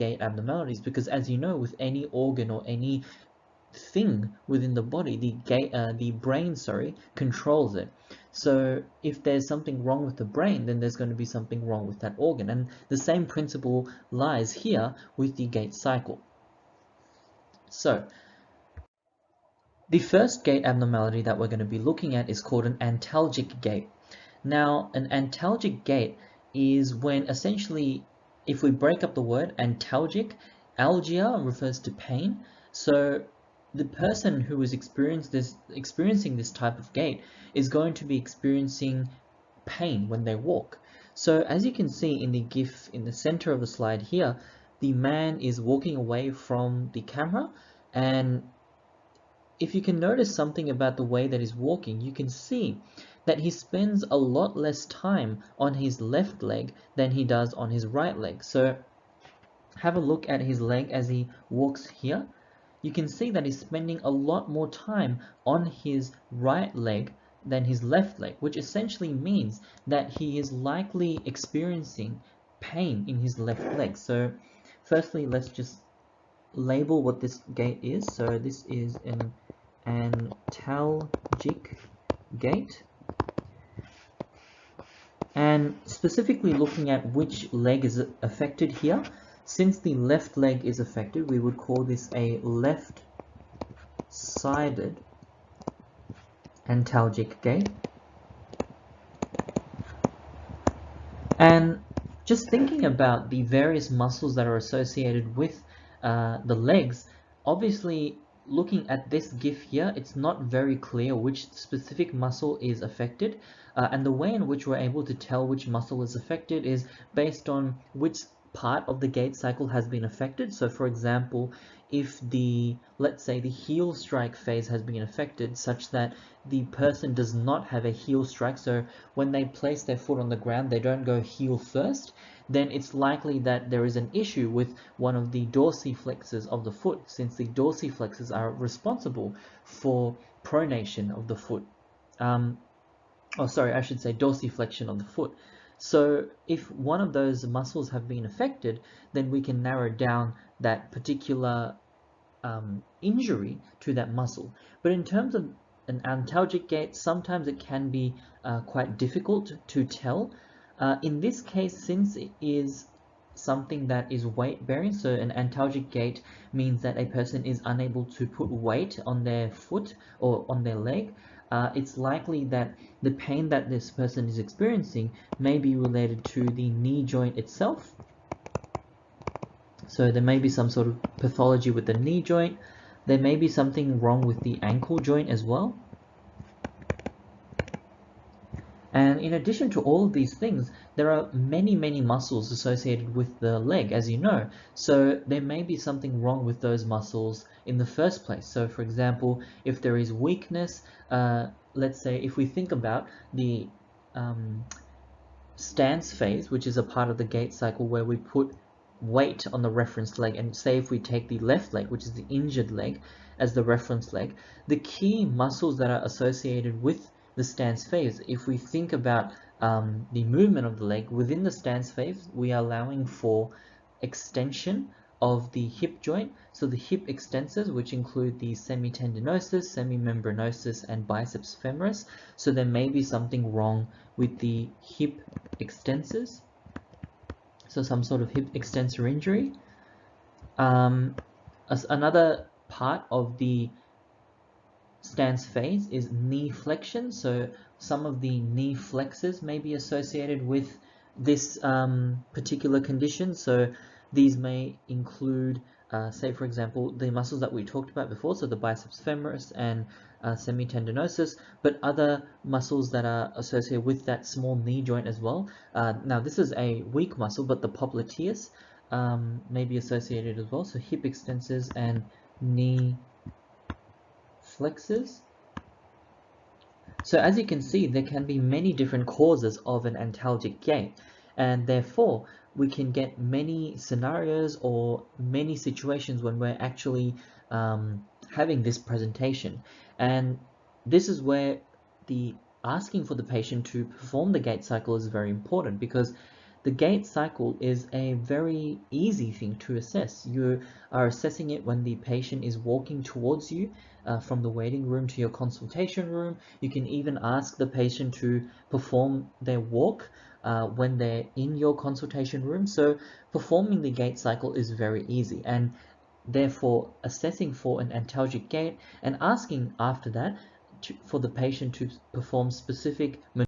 gait abnormalities, because as you know, with any organ or any thing within the body, the brain, controls it. So if there's something wrong with the brain, then there's going to be something wrong with that organ. And the same principle lies here with the gait cycle. So the first gait abnormality that we're going to be looking at is called an antalgic gait. Now, an antalgic gait is when essentially, if we break up the word antalgic, algia refers to pain. So the person who is experiencing this type of gait is going to be experiencing pain when they walk. So as you can see in the GIF in the center of the slide here, the man is walking away from the camera, and if you can notice something about the way that he's walking, you can see that he spends a lot less time on his left leg than he does on his right leg. So have a look at his leg as he walks here. You can see that he's spending a lot more time on his right leg than his left leg, which essentially means that he is likely experiencing pain in his left leg. So firstly, let's just label what this gait is. So this is an antalgic gait, and specifically looking at which leg is affected here. Since the left leg is affected, we would call this a left-sided antalgic gait. And just thinking about the various muscles that are associated with the legs, obviously looking at this GIF here, it's not very clear which specific muscle is affected, and the way in which we're able to tell which muscle is affected is based on which part of the gait cycle has been affected. So for example, if let's say the heel strike phase has been affected such that the person does not have a heel strike, so when they place their foot on the ground, they don't go heel first, then it's likely that there is an issue with one of the dorsiflexors of the foot, since the dorsiflexors are responsible for pronation of the foot. I should say dorsiflexion of the foot. So if one of those muscles have been affected, then we can narrow down that particular injury to that muscle. But in terms of an antalgic gait, sometimes it can be quite difficult to tell. In this case, since it is something that is weight bearing, so an antalgic gait means that a person is unable to put weight on their foot or on their leg, it's likely that the pain that this person is experiencing may be related to the knee joint itself. So there may be some sort of pathology with the knee joint. There may be something wrong with the ankle joint as well. And in addition to all of these things, there are many muscles associated with the leg, as you know. So there may be something wrong with those muscles in the first place. So for example, if there is weakness, let's say if we think about the stance phase, which is a part of the gait cycle where we put weight on the reference leg, and say if we take the left leg, which is the injured leg, as the reference leg, the key muscles that are associated with the stance phase, if we think about the movement of the leg within the stance phase, we are allowing for extension of the hip joint. So the hip extensors, which include the semitendinosus, semimembranosus, and biceps femoris. So there may be something wrong with the hip extensors. So some sort of hip extensor injury. Another part of the stance phase is knee flexion. So some of the knee flexors may be associated with this particular condition. So these may include, say for example, the muscles that we talked about before, so the biceps femoris and semitendinosus, but other muscles that are associated with that small knee joint as well. Now this is a weak muscle, but the popliteus may be associated as well. So hip extensors and knee flexors. So as you can see, there can be many different causes of an antalgic gait, and therefore we can get many scenarios or many situations when we're actually having this presentation. And this is where the asking for the patient to perform the gait cycle is very important, because the gait cycle is a very easy thing to assess. You are assessing it when the patient is walking towards you from the waiting room to your consultation room. You can even ask the patient to perform their walk when they're in your consultation room. So performing the gait cycle is very easy, and therefore assessing for an antalgic gait and asking after that for the patient to perform specific